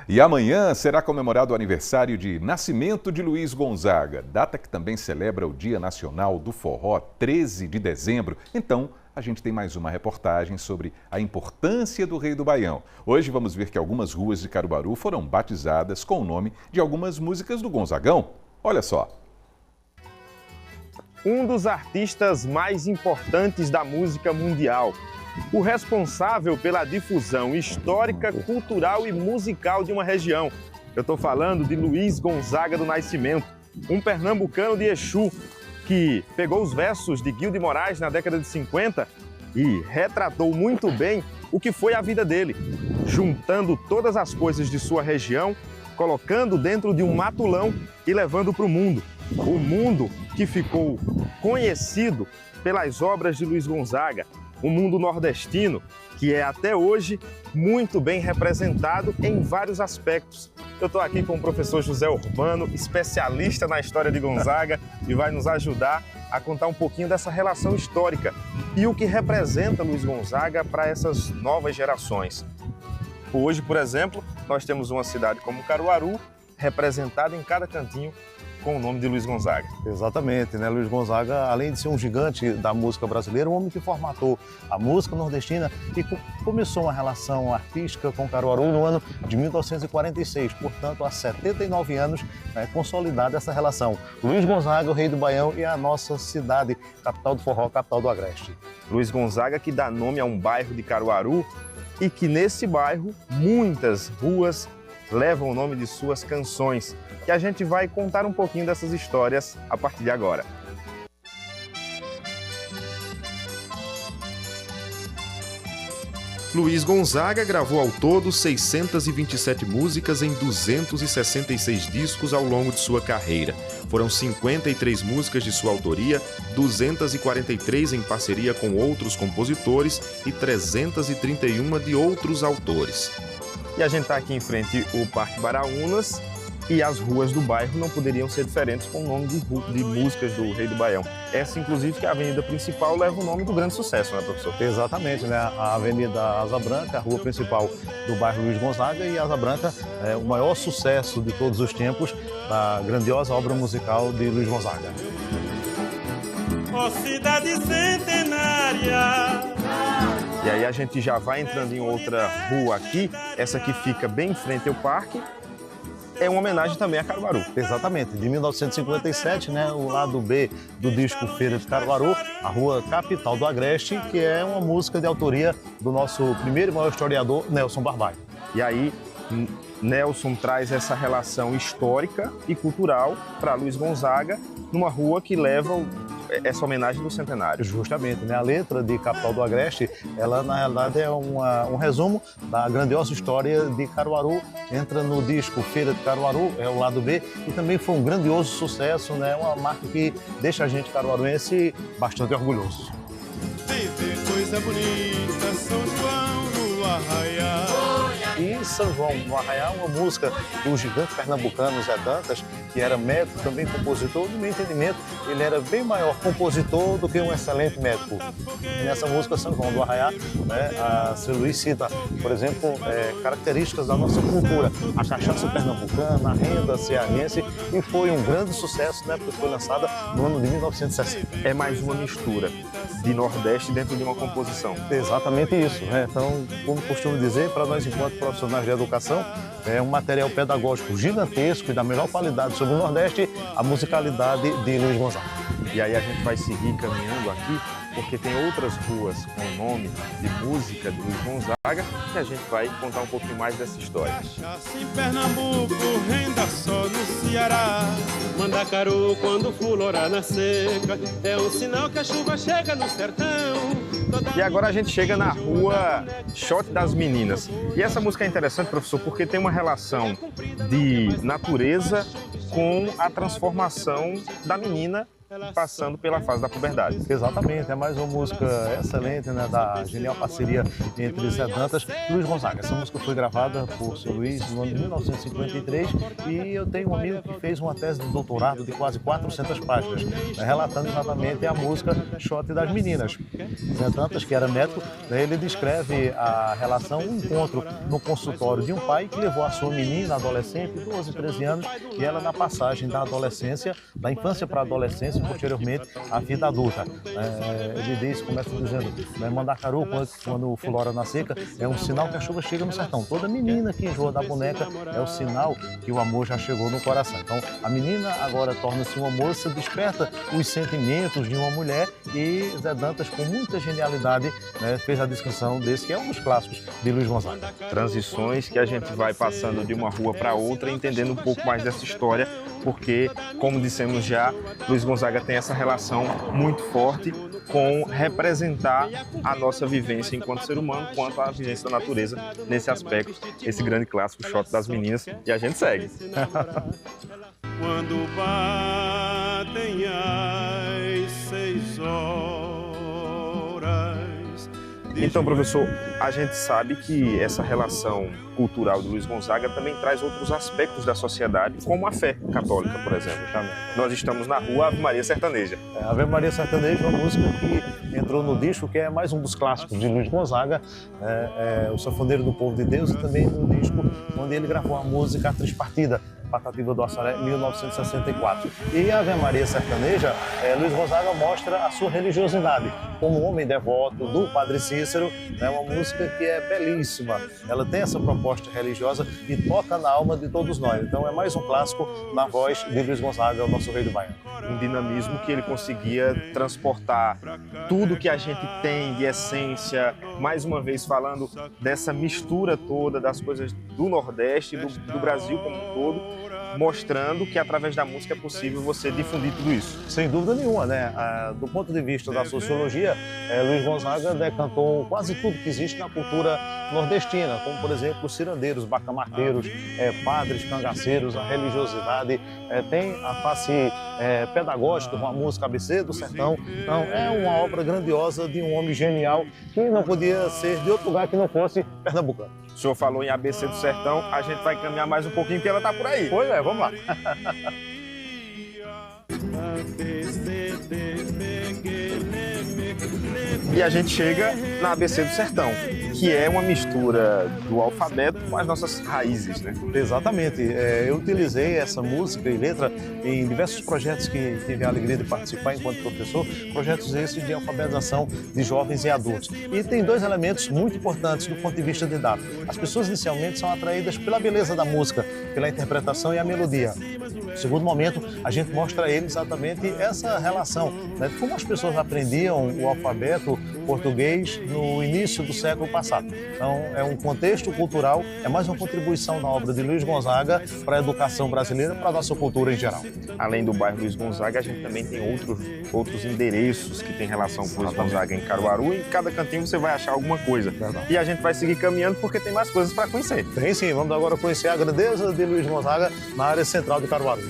E amanhã será comemorado o aniversário de nascimento de Luiz Gonzaga, data que também celebra o Dia Nacional do Forró, 13 de dezembro. Então, a gente tem mais uma reportagem sobre a importância do Rei do Baião. Hoje vamos ver que algumas ruas de Caruaru foram batizadas com o nome de algumas músicas do Gonzagão. Olha só. Um dos artistas mais importantes da música mundial. O responsável pela difusão histórica, cultural e musical de uma região. Eu estou falando de Luiz Gonzaga do Nascimento, um pernambucano de Exu, que pegou os versos de Guilherme de Moraes na década de 50 e retratou muito bem o que foi a vida dele, juntando todas as coisas de sua região, colocando dentro de um matulão e levando para o mundo. O mundo que ficou conhecido pelas obras de Luiz Gonzaga, o mundo nordestino, que é até hoje muito bem representado em vários aspectos. Eu estou aqui com o professor José Urbano, especialista na história de Gonzaga, e vai nos ajudar a contar um pouquinho dessa relação histórica e o que representa Luiz Gonzaga para essas novas gerações. Hoje, por exemplo, nós temos uma cidade como Caruaru, representada em cada cantinho com o nome de Luiz Gonzaga. Exatamente, né? Luiz Gonzaga, além de ser um gigante da música brasileira, um homem que formatou a música nordestina e começou uma relação artística com Caruaru no ano de 1946. Portanto, há 79 anos é consolidada essa relação. Luiz Gonzaga, o Rei do Baião, e a nossa cidade, capital do forró, capital do Agreste. Luiz Gonzaga, que dá nome a um bairro de Caruaru e que nesse bairro muitas ruas levam o nome de suas canções. E a gente vai contar um pouquinho dessas histórias a partir de agora. Luiz Gonzaga gravou ao todo 627 músicas em 266 discos ao longo de sua carreira. Foram 53 músicas de sua autoria, 243 em parceria com outros compositores e 331 de outros autores. E a gente está aqui em frente ao Parque Baraunas, e as ruas do bairro não poderiam ser diferentes com o nome de músicas do Rei do Baião. Essa, inclusive, que é a avenida principal, leva o nome do grande sucesso, né, professor? Exatamente, né? A Avenida Asa Branca, a rua principal do bairro Luiz Gonzaga, e Asa Branca é o maior sucesso de todos os tempos da grandiosa obra musical de Luiz Gonzaga. Ó cidade centenária. E aí a gente já vai entrando em outra rua aqui, essa que fica bem em frente ao parque. É uma homenagem também a Caruaru. Exatamente, de 1957, né, o lado B do disco Feira de Caruaru, a rua Capital do Agreste, que é uma música de autoria do nosso primeiro e maior historiador, Nelson Barbalho. E aí, Nelson traz essa relação histórica e cultural para Luiz Gonzaga, numa rua que leva essa homenagem do centenário. Justamente, né? A letra de Capital do Agreste, ela na realidade é um resumo da grandiosa história de Caruaru. Entra no disco Feira de Caruaru, é o lado B, e também foi um grandioso sucesso, né? Uma marca que deixa a gente caruaruense bastante orgulhoso. Viver coisa bonita, São João no Arraial. E São João no Arraial, uma música do gigante pernambucano Zé Dantas, que era médico, também compositor. No meu entendimento, ele era bem maior compositor do que um excelente médico. E nessa música, São João do Arraial, né, a seu Luiz cita, por exemplo, características da nossa cultura, a cachaça pernambucana, a renda cearense, e foi um grande sucesso, né, porque foi lançada no ano de 1960. É mais uma mistura de Nordeste dentro de uma composição. Exatamente isso, né? Então, como costumo dizer, para nós enquanto profissionais de educação, é um material pedagógico gigantesco e da melhor qualidade sobre o Nordeste, a musicalidade de Luiz Gonzaga. E aí a gente vai seguir caminhando aqui, porque tem outras ruas com o nome de música de Luiz Gonzaga, que a gente vai contar um pouquinho mais dessa história. Cachaça em Pernambuco, renda só no Ceará. Mandacaru, quando fulorar na seca, é um sinal que a chuva chega no sertão. E agora a gente chega na rua Shot das Meninas. E essa música é interessante, professor, porque tem uma relação de natureza com a transformação da menina passando pela fase da puberdade. Exatamente, é mais uma música excelente, né, da genial parceria entre Zé Dantas e Luiz Gonzaga. Essa música foi gravada por seu Luiz no ano de 1953 e eu tenho um amigo que fez uma tese de doutorado de quase 400 páginas, né, relatando exatamente a música Shot das Meninas. Zé Dantas, que era médico, né, ele descreve a relação, um encontro no consultório de um pai que levou a sua menina, adolescente, 12, 13 anos, e ela na passagem da adolescência, da infância para a adolescência, e posteriormente a vida adulta. Ele diz, começa dizendo, né, Mandacaru, quando fulora na seca, é um sinal que a chuva chega no sertão. Toda menina que enjoa da boneca é o sinal que o amor já chegou no coração. Então, a menina agora torna-se uma moça, desperta os sentimentos de uma mulher e Zé Dantas, com muita genialidade, né, fez a descrição desse, que é um dos clássicos de Luiz Gonzaga. Transições que a gente vai passando de uma rua para outra, entendendo um pouco mais dessa história, porque, como dissemos já, Luiz Gonzaga tem essa relação muito forte com representar a nossa vivência enquanto ser humano, quanto a vivência da natureza nesse aspecto, esse grande clássico Shot das Meninas, e a gente segue. Quando batem as 6 horas. Então, professor, a gente sabe que essa relação cultural de Luiz Gonzaga também traz outros aspectos da sociedade, como a fé católica, por exemplo. Nós estamos na rua Ave Maria Sertaneja. Ave Maria Sertaneja é uma música que entrou no disco, que é mais um dos clássicos de Luiz Gonzaga, o Sanfoneiro do Povo de Deus, e também um disco onde ele gravou a música A Trispartida, Patativa do Assaré, 1964. E a Ave Maria Sertaneja, Luiz Gonzaga mostra a sua religiosidade. Como homem devoto do Padre Cícero, é uma música que é belíssima. Ela tem essa proposta religiosa e toca na alma de todos nós. Então é mais um clássico na voz de Luiz Gonzaga, o nosso rei do Baião. Um dinamismo que ele conseguia transportar tudo que a gente tem de essência, mais uma vez falando dessa mistura toda das coisas do Nordeste, do Brasil como um todo, mostrando que através da música é possível você difundir tudo isso. Sem dúvida nenhuma, né? Do ponto de vista da sociologia, Luiz Gonzaga decantou quase tudo que existe na cultura nordestina, como por exemplo os cirandeiros, bacamarteiros, padres, cangaceiros, a religiosidade, tem a face pedagógica com a música ABC do Sertão. Então é uma obra grandiosa de um homem genial que não podia ser de outro lugar que não fosse pernambucano. O senhor falou em ABC do Sertão, a gente vai caminhar mais um pouquinho porque ela está por aí. Pois é, vamos lá. E a gente chega na ABC do Sertão, que é uma mistura do alfabeto com as nossas raízes, né? Exatamente. Eu utilizei essa música e letra em diversos projetos que tive a alegria de participar enquanto professor, projetos esses de alfabetização de jovens e adultos. E tem dois elementos muito importantes do ponto de vista didático. As pessoas inicialmente são atraídas pela beleza da música, pela interpretação e a melodia. No segundo momento, a gente mostra a eles exatamente essa relação, né, de como as pessoas aprendiam o alfabeto português no início do século passado. Então, é um contexto cultural, é mais uma contribuição da obra de Luiz Gonzaga para a educação brasileira, para a nossa cultura em geral. Além do bairro Luiz Gonzaga, a gente também tem outros endereços que têm relação com Luiz Gonzaga em Caruaru, e em cada cantinho você vai achar alguma coisa. Verdade. E a gente vai seguir caminhando porque tem mais coisas para conhecer. Tem sim, vamos agora conhecer a grandeza de Luiz Gonzaga na área central de Caruaru.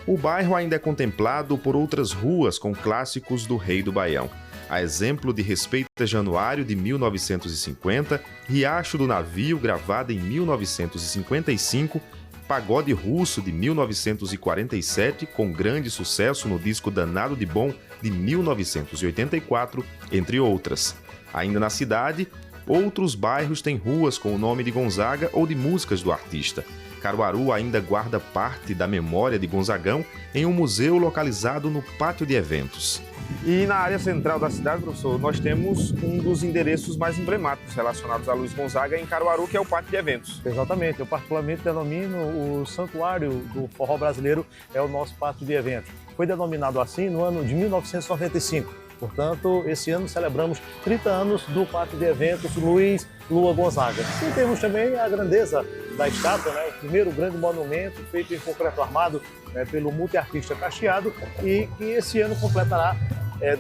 O bairro ainda é contemplado por outras ruas com clássicos do Rei do Baião. A exemplo de Respeita Januário, de 1950, Riacho do Navio, gravada em 1955, Pagode Russo, de 1947, com grande sucesso no disco Danado de Bom, de 1984, entre outras. Ainda na cidade, outros bairros têm ruas com o nome de Gonzaga ou de músicas do artista. Caruaru ainda guarda parte da memória de Gonzagão em um museu localizado no pátio de eventos. E na área central da cidade, professor, nós temos um dos endereços mais emblemáticos relacionados a Luiz Gonzaga em Caruaru, que é o pátio de eventos. Exatamente, eu particularmente denomino o santuário do forró brasileiro, é o nosso pátio de eventos. Foi denominado assim no ano de 1995. Portanto, esse ano celebramos 30 anos do pátio de eventos Luiz Lua Gonzaga. E temos também a grandeza da estátua, né? O primeiro grande monumento feito em concreto armado, né, pelo multiartista Cacheado, e que esse ano completará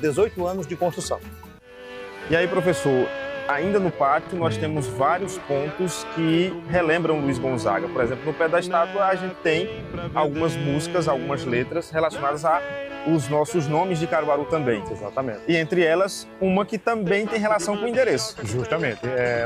18 anos de construção. E aí, professor, ainda no pátio nós temos vários pontos que relembram Luiz Gonzaga. Por exemplo, no pé da estátua a gente tem algumas músicas, algumas letras relacionadas a os nossos nomes de Caruaru também. Exatamente. E entre elas, uma que também tem relação com o endereço. Justamente.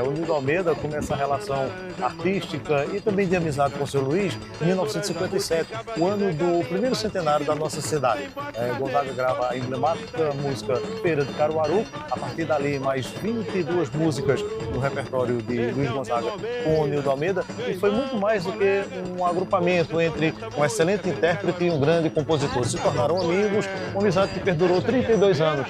O Nildo Almeida começa a relação artística e também de amizade com o seu Luiz em 1957, o ano do primeiro centenário da nossa cidade. Gonzaga grava a emblemática música Feira de Caruaru, a partir dali mais 22 músicas no repertório de Luiz Gonzaga com o Nildo Almeida, e foi muito mais do que um agrupamento entre um excelente intérprete e um grande compositor. Se tornaram amigos, uma amizade que perdurou 32 anos,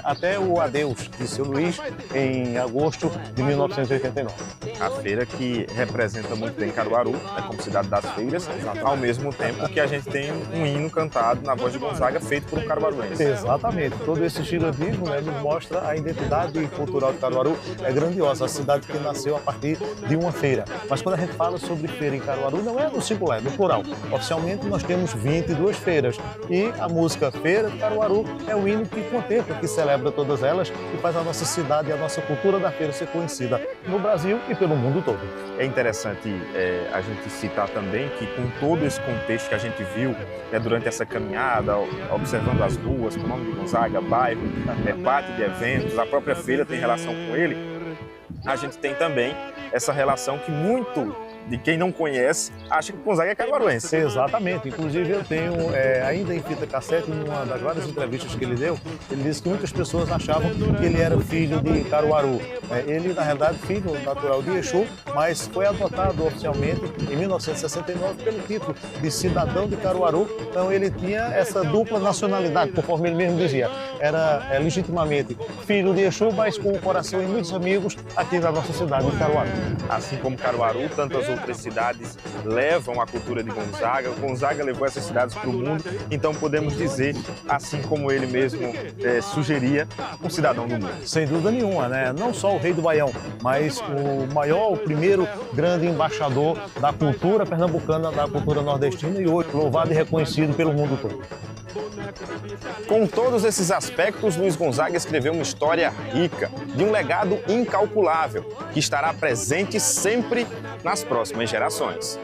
até o adeus de seu Luiz em agosto de 1989. A feira que representa muito bem Caruaru, como cidade das feiras, ao mesmo tempo que a gente tem um hino cantado na voz de Gonzaga, feito por um caruaruense. Exatamente. Todo esse estilo vivo nos mostra a identidade cultural de Caruaru. É grandiosa, a cidade que nasceu a partir de uma feira. Mas quando a gente fala sobre feira em Caruaru, não é no singular, é no plural. Oficialmente nós temos 22 feiras e a música Feira de Caruaru é o hino que contempla, que celebra todas elas e faz a nossa cidade e a nossa cultura da feira ser conhecida no Brasil e pelo mundo todo. É interessante a gente citar também que com todo esse contexto que a gente viu durante essa caminhada, observando as ruas, com o nome de Gonzaga, bairro, parte de eventos, a própria feira tem relação com ele, a gente tem também essa relação que muito de quem não conhece acha que Gonzaga é caruaruense. Exatamente. Inclusive eu tenho, ainda em fita cassete, em uma das várias entrevistas que ele deu, ele disse que muitas pessoas achavam que ele era filho de Caruaru. Ele, na realidade, filho natural de Exu, mas foi adotado oficialmente em 1969 pelo título de cidadão de Caruaru. Então ele tinha essa dupla nacionalidade, conforme ele mesmo dizia. Era legitimamente filho de Exu, mas com o coração e muitos amigos aqui na nossa cidade de Caruaru. Assim como Caruaru, tantas outras cidades levam a cultura de Gonzaga. Gonzaga levou essas cidades para o mundo, então podemos dizer, assim como ele mesmo sugeria, um cidadão do mundo. Sem dúvida nenhuma, né? Não só o rei do Baião, mas o primeiro grande embaixador da cultura pernambucana, da cultura nordestina, e hoje louvado e reconhecido pelo mundo todo. Com todos esses aspectos, Luiz Gonzaga escreveu uma história rica, de um legado incalculável, que estará presente sempre nas próximas gerações.